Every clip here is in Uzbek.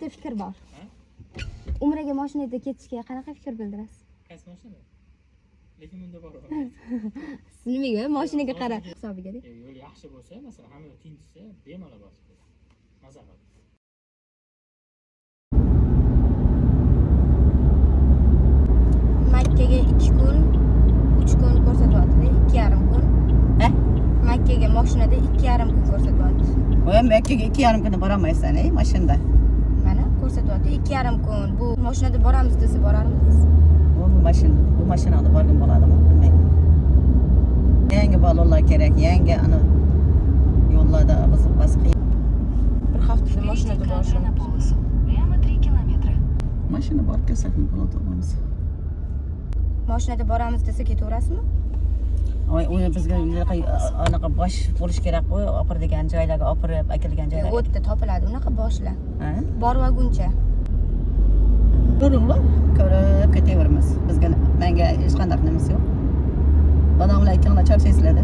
bitta fikr bor. Umraga mashinada ketishga qanaqa fikr bildirasiz? Qaysi mashina? Lekin bunda bor. Siz nimaga mashinaga qarab hisobiga-da? Yo'l yaxshi bo'lsa, masalan, hamma tinchsa, bemalol bosib ketadi. Maza qiladi. Makkaga 2 kun, 3 kun ko'rsatyapti, 2,5 kun. Makkaga mashinada 2,5 kun ko'rsatyapti. Oyam Makkaga 2,5 kunda boramaysan, mashinada. Mana ko'rsatyapti 2,5 kun. Bu mashinada boramiz desa borarmisiz? Bu mashinada borgan bo'ladimi, bilmayman. Yangi balolar kerak, yangi ana yo'llarda bas qiyin. Bir haftada mashinada borishim. Прямо 3 километра. Mashina borib kelsak bo'ladi o'g'limiz. Mashinada boramiz desa ketaverasizmi? U bizga anaqa bosh bo'lish kerak-ku, opiradigan joylarga opirib, akilgan joylarga. O'tda topiladi, unaqa boshlar. Bormaguncha. Durunglar, ko'rib ketaveramiz. Menga hech qanday nimasi yo'q. Dadamlar aytganlar charchaysizlar-da.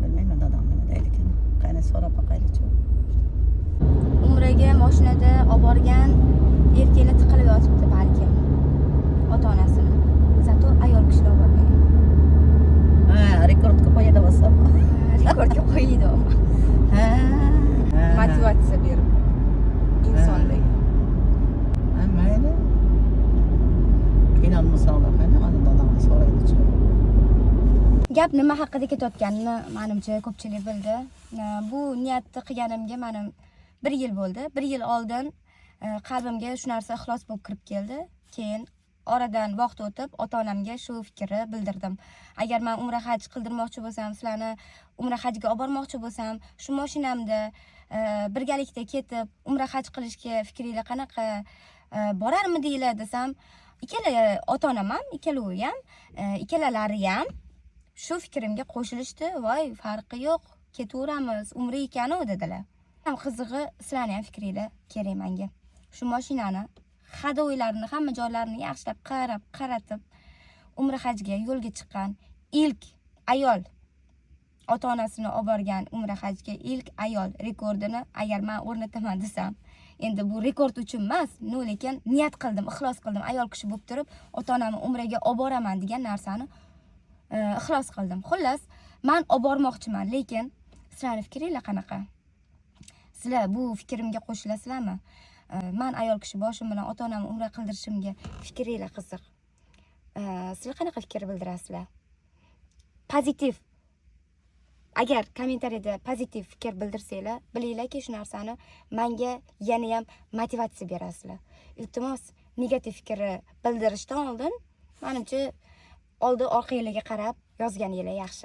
Bilmayman dadam nima deydi ekan. Qani so'rab boqaylik-chi. Umraga mashinada olib borgan erkaklar tiqilib yotibdi balkim. Ota-onasini. Zato ayol kishilar olib borgan. Rekordga qo'yadi bo'lsa. Rekordga qo'ydi u. Motivatsiya berib insonlarga. Mayli. Qiynal misollar qani dadamni so'raydi-chi. Gap nima haqida ketayotganini menimcha ko'pchilik bildi. Bu niyatni qilganimga menim 1 yil bo'ldi. 1 yil oldin qalbimga shu narsa ixlos bo'lib kirib keldi. Keyin oradan vaqt o'tib ota-onamga shu fikrni bildirdim. Agar men umra haj qildirmoqchi bo'lsam, sizlarni umra hajga olib bormoqchi bo'lsam, shu mashinamda birgalikda ketib umra haj qilishga fikringlar qanaqa, borarmidinglar desam, ikkala ota-onam ham, ikkalovi ham, ikkalalari ham shu fikrimga qo'shilishdi. Voy, farqi yo'q, ketaveramiz, umra ekan-u dedilar. Ham qizig'i, sizlarning ham fikringlar kerak menga. Shu mashinani hadoylarini, hamma joylarini yaxshilab qaratib, umra hajga yo'lga chiqqan ilk ayol, ota-onasini olib borgan umra hajga ilk ayol rekordini agar men o'rnataman desam, endi bu rekord uchun emas, lekin niyat qildim, ixlos qildim. Ayol kishi bo'lib turib, ota-onamni umraga olib boraman degan narsani ixlos qildim. Xullas, men olib bormoqchiman, lekin sizlarning fikringlar qanaqa? Sizlar bu fikrimga qo'shilasizlarmi? Men ayol kishi boshim bilan ota-onamni umra qildirishimga fikringlar qiziq. Sizlar qanaqa fikr bildirasizlar? Pozitiv. Agar kommentariyada pozitiv fikr bildirsanglar, bilinglarki shu narsani menga yana ham motivatsiya berasizlar. Iltimos, negativ fikr bildirishdan oldin, menimcha, orqangizga qarab yozganingiz yaxshi.